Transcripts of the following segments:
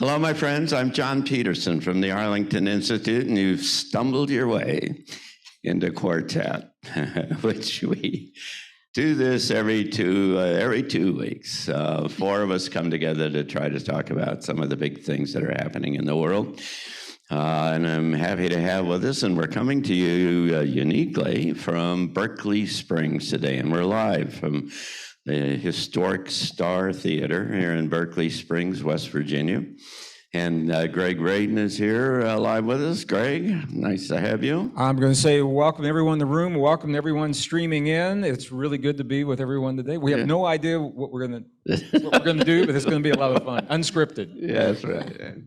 Hello, my friends. I'm John Peterson from the Arlington Institute, and you've stumbled your way into Quartet, which we do this every 2 weeks. Four of us come together to try to talk about some of the big things that are happening in the world. And I'm happy to have with us, and we're coming to you uniquely from Berkeley Springs today, and we're live from the historic Star Theater here in Berkeley Springs, West Virginia. And Greg Radin is here live with us. Greg, nice to have you. I'm going to say welcome everyone in the room, welcome everyone streaming in. It's really good to be with everyone today. We have no idea what we're going to do, but it's going to be a lot of fun, unscripted. Yeah, that's right.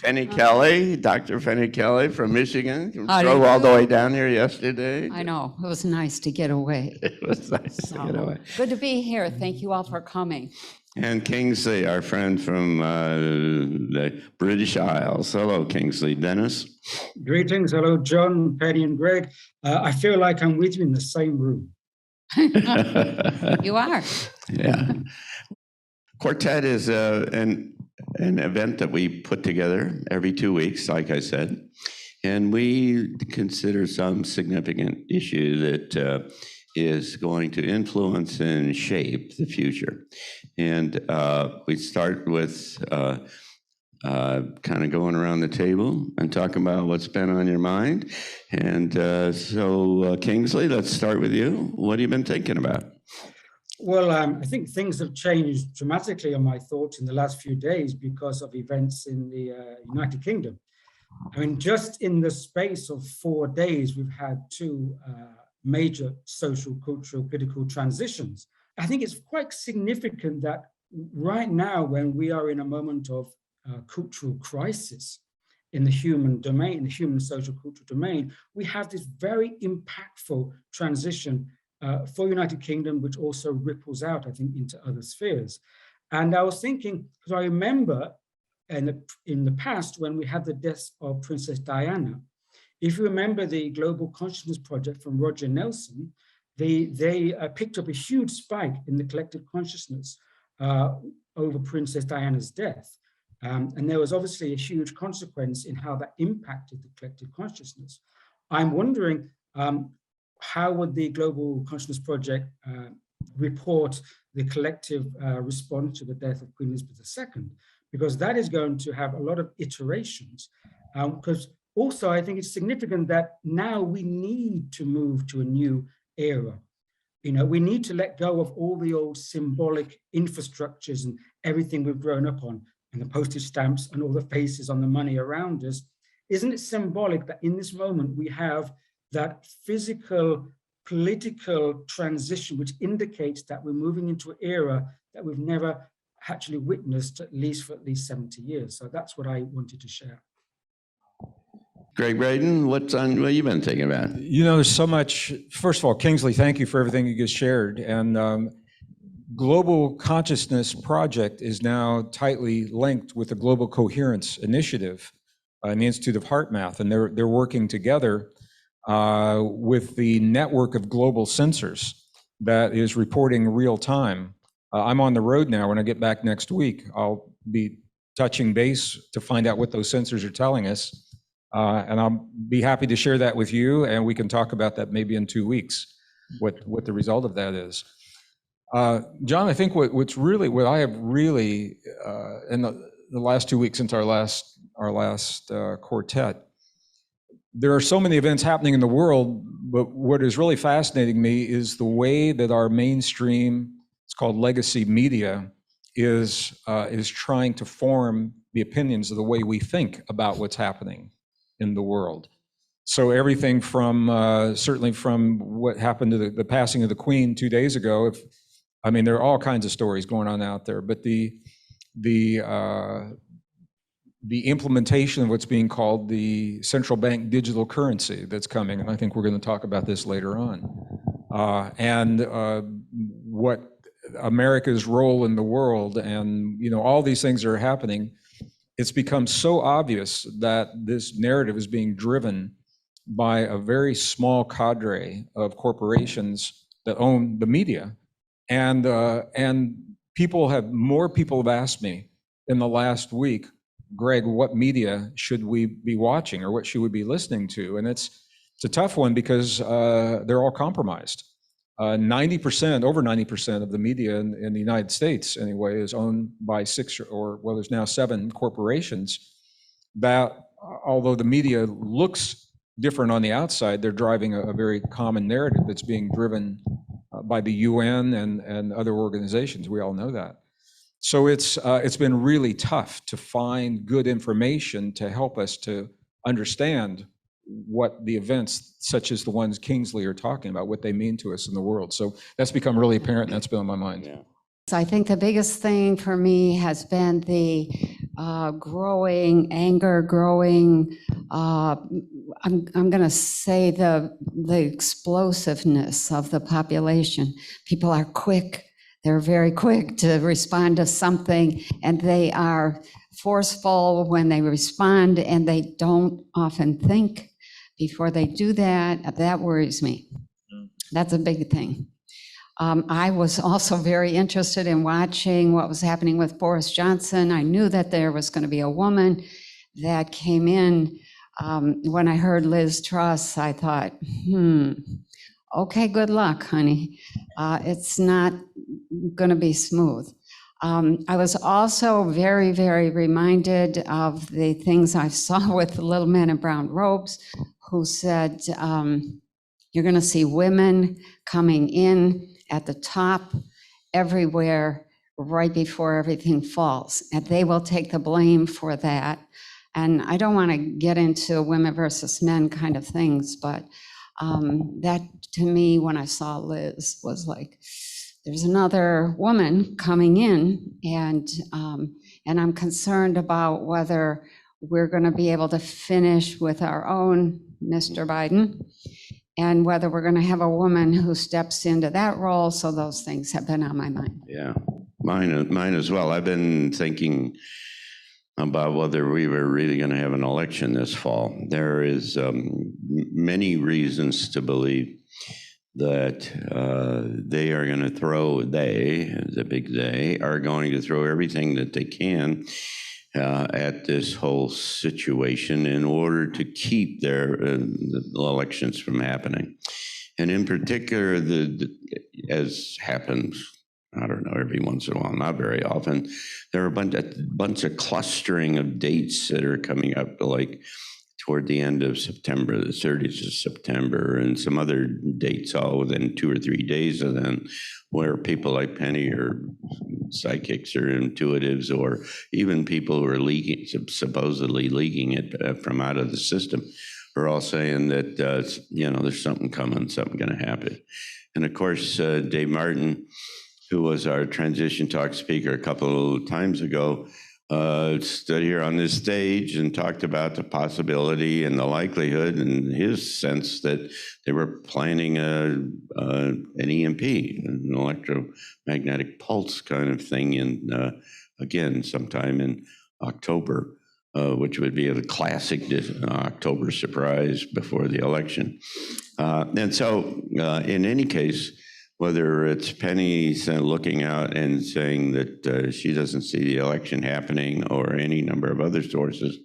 Penny Kelly, Dr. Penny Kelly from Michigan, Howdy. drove all the way down here yesterday. I know, it was nice to get away. It was nice to get away. Good to be here. Thank you all for coming. And Kingsley, our friend from the British Isles. Hello, Kingsley. Dennis? Greetings. Hello, John, Penny, and Greg. I feel like I'm with you in the same room. You are. Yeah. Quartet is an event that we put together every 2 weeks, like I said, and we consider some significant issue that is going to influence and shape the future. And we start with kind of going around the table and talking about what's been on your mind. And so Kingsley, let's start with you. What have you been thinking about? Well, I think things have changed dramatically on my thoughts in the last few days because of events in the United Kingdom. I mean, just in the space of 4 days, we've had two major social, cultural, political transitions. I think it's quite significant that right now, when we are in a moment of cultural crisis in the human domain, the human social cultural domain, we have this very impactful transition for United Kingdom, which also ripples out, I think, into other spheres. And I was thinking, because I remember in the past when we had the death of Princess Diana, if you remember the Global Consciousness Project from Roger Nelson, they picked up a huge spike in the collective consciousness over Princess Diana's death. And there was obviously a huge consequence in how that impacted the collective consciousness. I'm wondering, how would the Global Consciousness Project report the collective response to the death of Queen Elizabeth II? Because that is going to have a lot of iterations. Because also, I think it's significant that now we need to move to a new era. You know, we need to let go of all the old symbolic infrastructures and everything we've grown up on, and the postage stamps and all the faces on the money around us. Isn't it symbolic that in this moment we have that physical, political transition, which indicates that we're moving into an era that we've never actually witnessed, at least for 70 years. So that's what I wanted to share. Greg Radin, what have you been thinking about? You know, there's so much. First of all, Kingsley, thank you for everything you just shared. And Global Consciousness Project is now tightly linked with the Global Coherence Initiative and the Institute of HeartMath, and they're working together with the network of global sensors that is reporting real time. I'm on the road now. When I get back next week, I'll be touching base to find out what those sensors are telling us. And I'll be happy to share that with you, and we can talk about that maybe in 2 weeks, what the result of that is. John, I think what I have really in the last 2 weeks since our last quartet, there are so many events happening in the world, but what is really fascinating me is the way that our mainstream, it's called legacy media, is trying to form the opinions of the way we think about what's happening in the world. So everything from certainly from what happened to the passing of the Queen 2 days ago. There are all kinds of stories going on out there, but the implementation of what's being called the central bank digital currency that's coming, and I think we're going to talk about this later on, and what America's role in the world, and all these things are happening. It's become so obvious that this narrative is being driven by a very small cadre of corporations that own the media, and more people have asked me in the last week, Greg, what media should we be watching or what should we be listening to? And it's a tough one because they're all compromised. 90%, over 90% of the media in the United States, anyway, is owned by there's now 7 corporations that, although the media looks different on the outside, they're driving a very common narrative that's being driven by the UN and other organizations. We all know that. So it's been really tough to find good information to help us to understand what the events, such as the ones Kingsley are talking about, what they mean to us in the world. So that's become really apparent, and that's been on my mind. Yeah. So I think the biggest thing for me has been the growing anger, I'm going to say the explosiveness of the population. People are quick. They're very quick to respond to something, and they are forceful when they respond, and they don't often think before they do that. That worries me. That's a big thing. I was also very interested in watching what was happening with Boris Johnson. I knew that there was going to be a woman that came in. When I heard Liz Truss, I thought, okay, good luck, honey. It's not going to be smooth. I was also very, very reminded of the things I saw with the little men in brown robes who said, you're going to see women coming in at the top everywhere right before everything falls, and they will take the blame for that. And I don't want to get into women versus men kind of things, but that to me, when I saw Liz, was like, there's another woman coming in, and I'm concerned about whether we're going to be able to finish with our own Mr. Biden, and whether we're going to have a woman who steps into that role. So those things have been on my mind. Yeah, mine as well. I've been thinking about whether we were really going to have an election this fall. There is many reasons to believe that they are going to throw, the big they, are going to throw everything that they can at this whole situation in order to keep their elections from happening. And in particular, as happens, I don't know, every once in a while, not very often, there are a bunch of clustering of dates that are coming up, like toward the end of September, the 30th of September, and some other dates all within 2 or 3 days of them, where people like Penny or psychics or intuitives or even people who are supposedly leaking it from out of the system are all saying that, there's something coming, something going to happen. And of course, Dave Martin, who was our transition talk speaker a couple of times ago, stood here on this stage and talked about the possibility and the likelihood and his sense that they were planning an EMP, an electromagnetic pulse kind of thing, in again sometime in October, which would be a classic October surprise before the election. And so in any case, whether it's Penny looking out and saying that she doesn't see the election happening, or any number of other sources,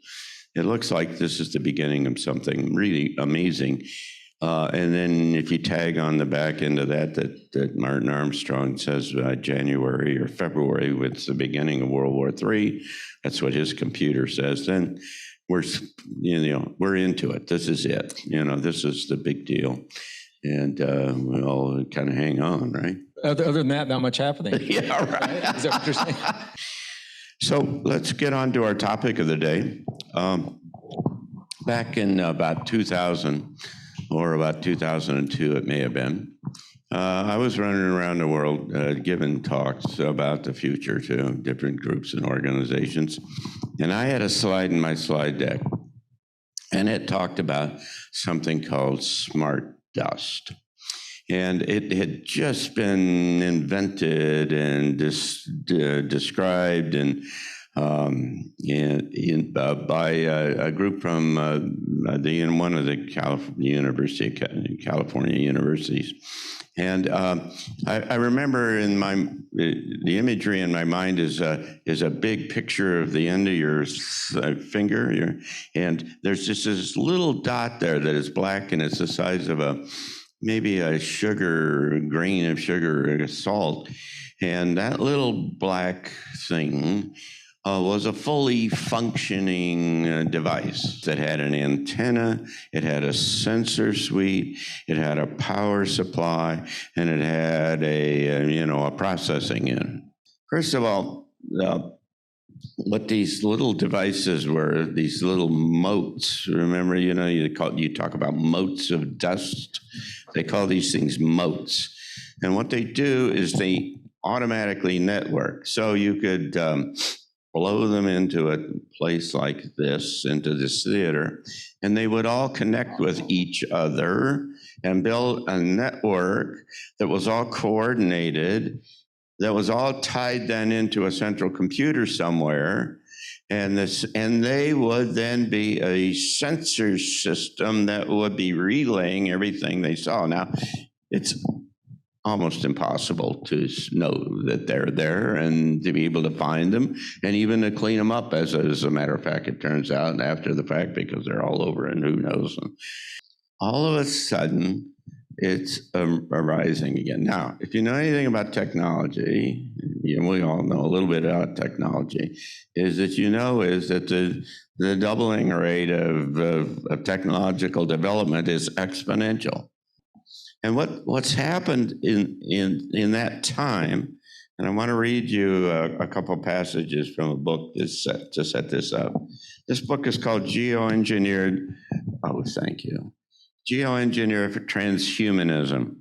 it looks like this is the beginning of something really amazing. And then if you tag on the back end of that Martin Armstrong says January or February was the beginning of World War III, that's what his computer says, then we're into it. This is it. This is the big deal. And we all kind of hang on, right? Other than that, not much happening. Yeah, right. Is that what you're saying? So let's get on to our topic of the day. Back in about 2000, or about 2002, it may have been, I was running around the world giving talks about the future to different groups and organizations. And I had a slide in my slide deck, and it talked about something called smart dust. And it had just been invented and described, and by a group from one of the California universities. And I remember in the imagery in my mind is a big picture of the end of your finger, and there's just this little dot there that is black, and it's the size of maybe a grain of sugar, or salt. And that little black thing was a fully functioning device that had an antenna, it had a sensor suite, it had a power supply, and it had a processing unit. First of all, what these little devices were, these little motes. Remember, you talk about motes of dust. They call these things motes, and what they do is they automatically network. So you could blow them into a place like this, into this theater, and they would all connect with each other and build a network that was all coordinated, that was all tied then into a central computer somewhere. And they would then be a sensor system that would be relaying everything they saw. Now, it's almost impossible to know that they're there and to be able to find them and even to clean them up, as a matter of fact, it turns out, after the fact, because they're all over and who knows them. All of a sudden, it's arising again. Now, if you know anything about technology, we all know a little bit about technology, is that the doubling rate of technological development is exponential. And what's happened in that time, and I want to read you a couple passages from a book to set this up. This book is called Geoengineered for Transhumanism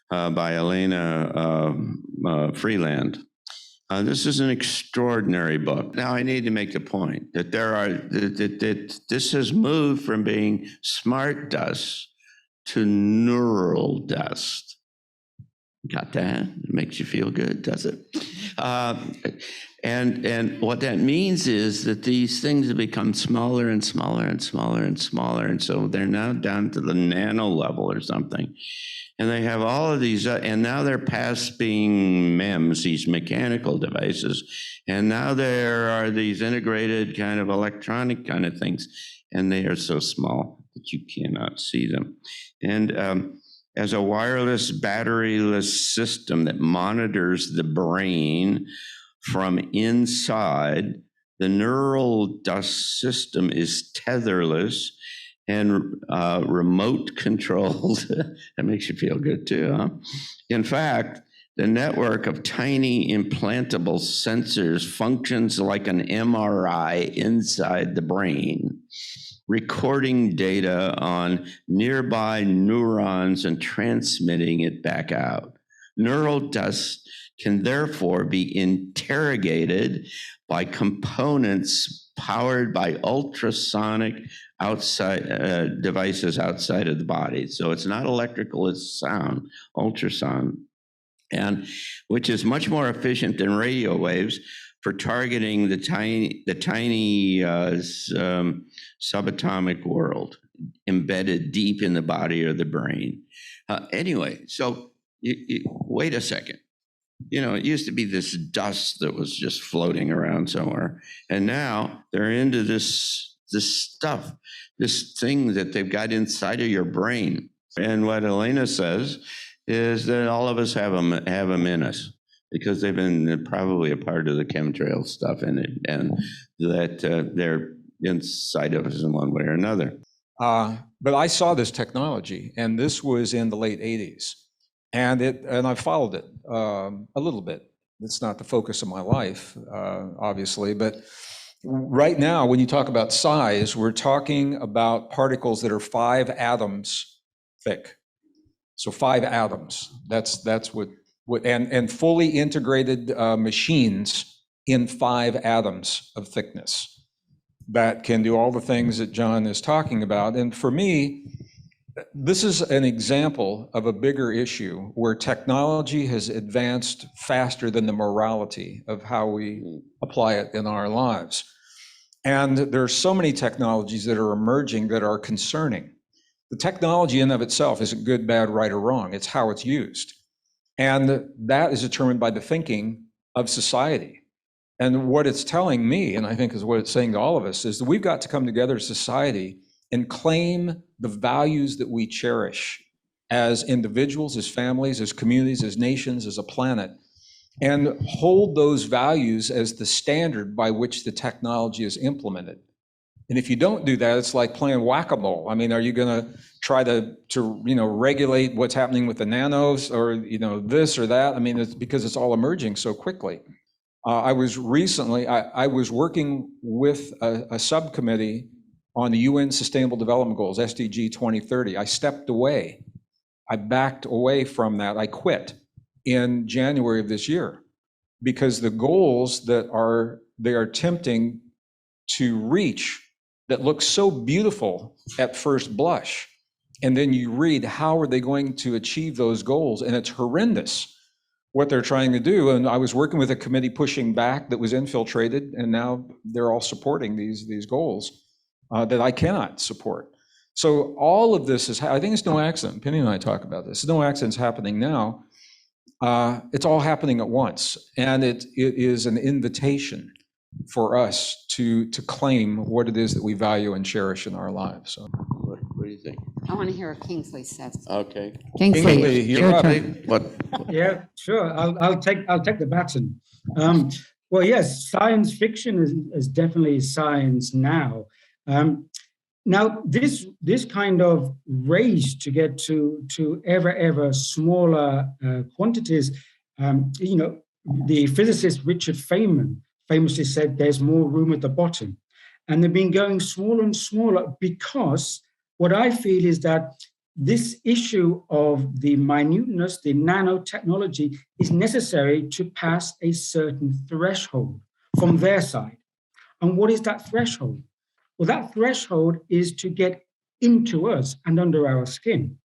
by Elena Freeland. This is an extraordinary book. Now, I need to make the point that that this has moved from being smart dust to neural dust. Got that? It makes you feel good, does it? And what that means is that these things have become smaller and smaller and smaller and smaller, and so they're now down to the nano level or something. And they have all of these, and now they're past being MEMS, these mechanical devices, and now there are these integrated kind of electronic kind of things, and they are so small that you cannot see them. And as a wireless, batteryless system that monitors the brain from inside, the neural dust system is tetherless and remote controlled. That makes you feel good too, huh? In fact, the network of tiny implantable sensors functions like an MRI inside the brain, recording data on nearby neurons and transmitting it back out. Neural dust can therefore be interrogated by components powered by ultrasonic devices outside of the body. So it's not electrical, it's sound, ultrasound, and which is much more efficient than radio waves for targeting the tiny subatomic world embedded deep in the body or the brain. Anyway, so you wait a second. It used to be this dust that was just floating around somewhere, and now they're into this stuff, this thing that they've got inside of your brain. And what Elena says is that all of us have them in us, because they've been probably a part of the chemtrail stuff in it, and that they're inside of us in one way or another. But I saw this technology, and this was in the late 80s, and I followed it a little bit. It's not the focus of my life, obviously, but right now, when you talk about size, we're talking about particles that are 5 atoms thick. So 5 atoms. That's what and fully integrated machines in 5 atoms of thickness that can do all the things that John is talking about. And for me, This is an example of a bigger issue where technology has advanced faster than the morality of how we apply it in our lives. And there are so many technologies that are emerging that are concerning. The technology in of itself isn't good, bad, right, or wrong. It's how it's used. And that is determined by the thinking of society. And what it's telling me, and I think is what it's saying to all of us, is that we've got to come together as society and claim the values that we cherish as individuals, as families, as communities, as nations, as a planet, and hold those values as the standard by which the technology is implemented. And if you don't do that, it's like playing whack-a-mole. I mean, are you going to try to regulate what's happening with the nanos, or this or that? I mean, it's because it's all emerging so quickly. I was working with a subcommittee on the UN Sustainable Development Goals, SDG 2030. I stepped away. I backed away from that. I quit in January of this year because the goals that they are attempting to reach that look so beautiful at first blush, and then you read how are they going to achieve those goals, and it's horrendous what they're trying to do. And I was working with a committee pushing back that was infiltrated, and now they're all supporting these goals that I cannot support. So all of this is, I think it's no accident. Penny and I talk about this. It's no accident it's happening now. It's all happening at once, and it is an invitation for us to claim what it is that we value and cherish in our lives. So, what do you think? I want to hear what Kingsley says. Okay. Kingsley, you're up. What? Yeah, sure. I'll take the baton. Well, yes, science fiction is definitely science now. Now, this kind of race to get to ever smaller quantities, the physicist Richard Feynman famously said there's more room at the bottom. And they've been going smaller and smaller because what I feel is that this issue of the minuteness, the nanotechnology, is necessary to pass a certain threshold from their side. And what is that threshold? Well, that threshold is to get into us and under our skin.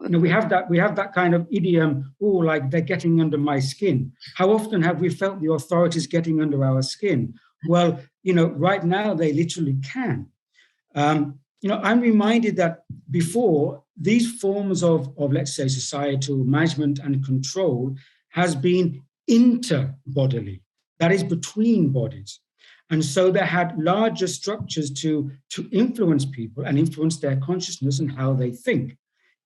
We have that kind of idiom, like they're getting under my skin. How often have we felt the authorities getting under our skin? Well, right now they literally can. I'm reminded that before, these forms of, let's say, societal management and control has been interbodily, that is between bodies. And so they had larger structures to influence people and influence their consciousness and how they think.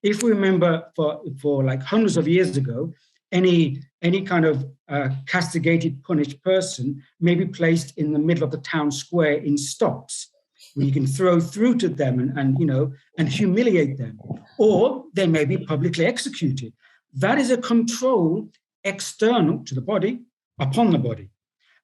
If we remember for like hundreds of years ago, any kind of castigated, punished person may be placed in the middle of the town square in stocks, where you can throw through to them and humiliate them, or they may be publicly executed. That is a control external to the body, upon the body.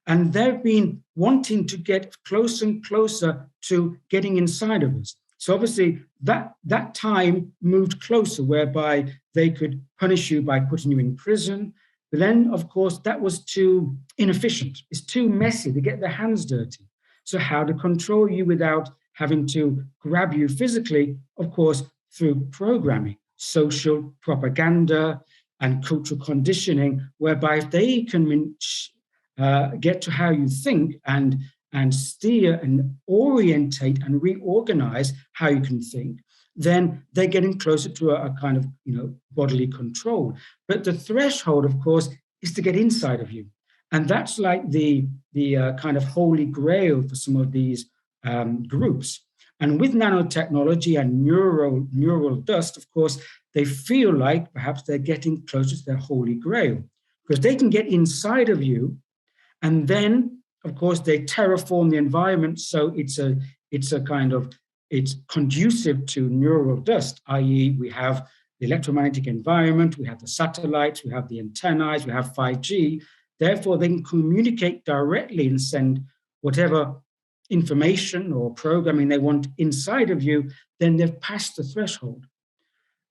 And they've been wanting to get closer and closer to getting inside of us. So obviously that time moved closer, whereby they could punish you by putting you in prison. But then, of course, that was too inefficient. It's too messy. They get their hands dirty. So how to control you without having to grab you physically, of course, through programming, social propaganda, and cultural conditioning, whereby if they can get to how you think and steer and orientate and reorganize how you can think, then they're getting closer to a kind of bodily control. But the threshold, of course, is to get inside of you. And that's like the kind of holy grail for some of these groups. And with nanotechnology and neural dust, of course, they feel like perhaps they're getting closer to their holy grail, because they can get inside of you, and then, of course, they terraform the environment so it's conducive to neural dust, i.e. we have the electromagnetic environment, we have the satellites, we have the antennae, we have 5G. Therefore, they can communicate directly and send whatever information or programming they want inside of you. Then they've passed the threshold.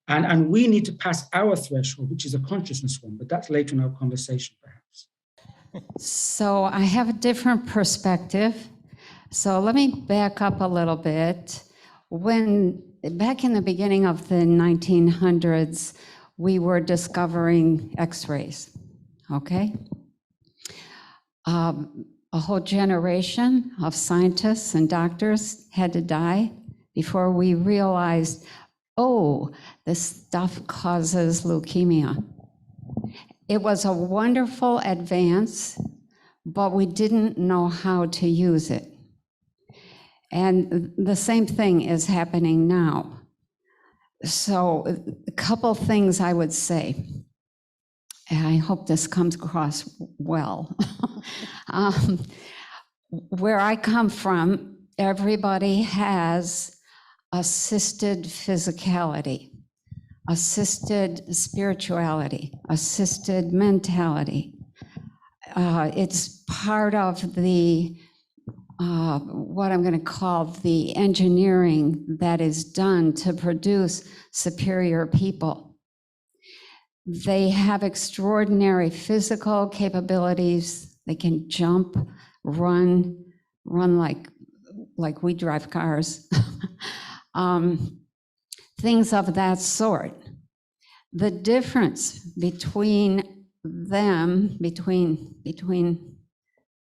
And we need to pass our threshold, which is a consciousness one, but that's later in our conversation, perhaps. So I have a different perspective. So let me back up a little bit. When back in the beginning of the 1900s, we were discovering X-rays, okay? A whole generation of scientists and doctors had to die before we realized, oh, this stuff causes leukemia. It was a wonderful advance, but we didn't know how to use it. And the same thing is happening now. So a couple things I would say, and I hope this comes across well. Where I come from, everybody has assisted physicality, assisted spirituality, assisted mentality. It's part of the what I'm going to call the engineering that is done to produce superior people. They have extraordinary physical capabilities. They can jump, run like we drive cars, things of that sort. The difference between them, between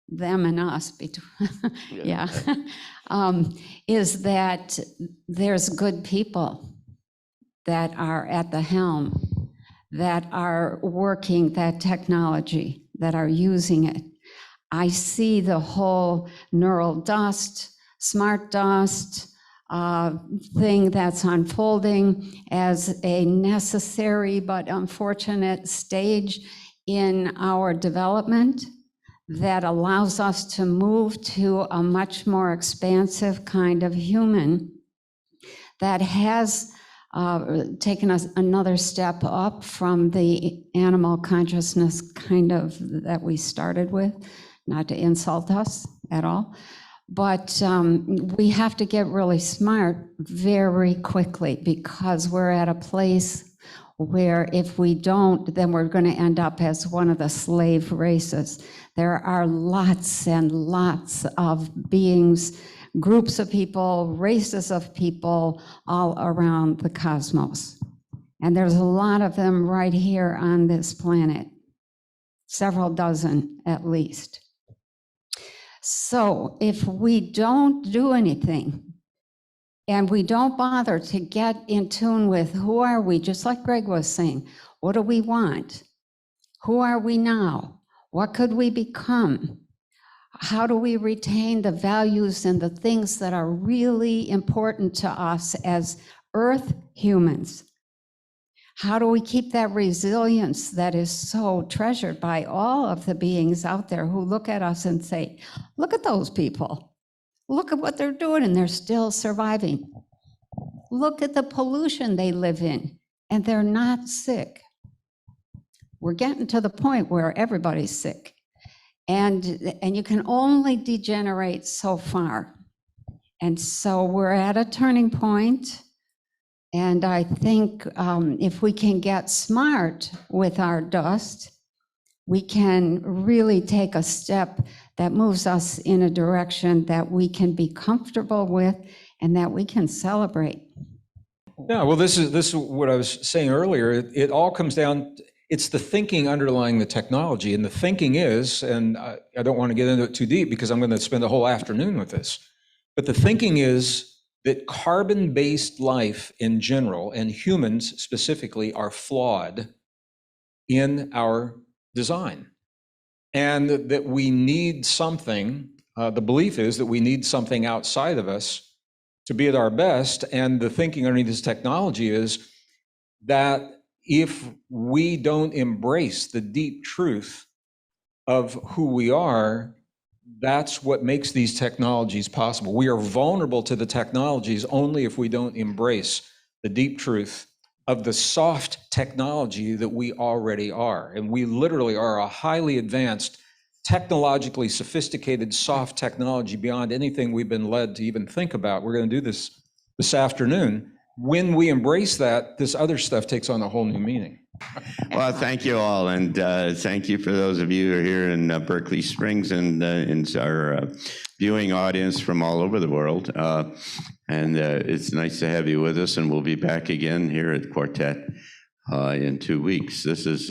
them and us, yeah, is that there's good people that are at the helm, that are working that technology, that are using it. I see the whole neural dust, smart dust thing that's unfolding as a necessary but unfortunate stage in our development that allows us to move to a much more expansive kind of human that has taken us another step up from the animal consciousness kind of that we started with, not to insult us at all. But we have to get really smart very quickly because we're at a place where if we don't, then we're going to end up as one of the slave races. There are lots and lots of beings, groups of people, races of people all around the cosmos. And there's a lot of them right here on this planet, several dozen at least. So if we don't do anything, and we don't bother to get in tune with who are we, just like Greg was saying, what do we want? Who are we now? What could we become? How do we retain the values and the things that are really important to us as Earth humans? How do we keep that resilience that is so treasured by all of the beings out there who look at us and say, look at those people. Look at what they're doing and they're still surviving. Look at the pollution they live in and they're not sick. We're getting to the point where everybody's sick. And you can only degenerate so far. And so we're at a turning point. And I think if we can get smart with our dust, we can really take a step that moves us in a direction that we can be comfortable with and that we can celebrate. Yeah, well, this is what I was saying earlier. It all comes down, it's the thinking underlying the technology. And the thinking is, and I don't want to get into it too deep because I'm going to spend the whole afternoon with this, but the thinking is that carbon-based life in general, and humans specifically, are flawed in our design. And that we need something, the belief is that we need something outside of us to be at our best. And the thinking underneath this technology is that if we don't embrace the deep truth of who we are, that's what makes these technologies possible. We are vulnerable to the technologies only if we don't embrace the deep truth of the soft technology that we already are. And we literally are a highly advanced, technologically sophisticated soft technology beyond anything we've been led to even think about. We're going to do this afternoon. When we embrace that, this other stuff takes on a whole new meaning. Well, thank you all, and thank you for those of you who are here in Berkeley Springs and in our viewing audience from all over the world. And it's nice to have you with us, and we'll be back again here at Quartet in 2 weeks. This is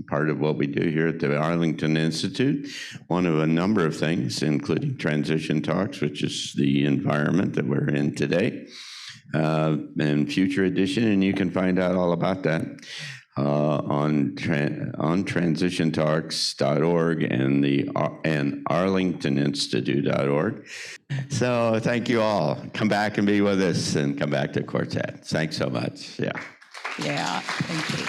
part of what we do here at the Arlington Institute, one of a number of things, including Transition Talks, which is the environment that we're in today, and future edition, and you can find out all about that on transitiontalks.org and arlingtoninstitute.org. So thank you all. Come back and be with us, and come back to Quartet. Thanks so much. Yeah. Yeah, thank you.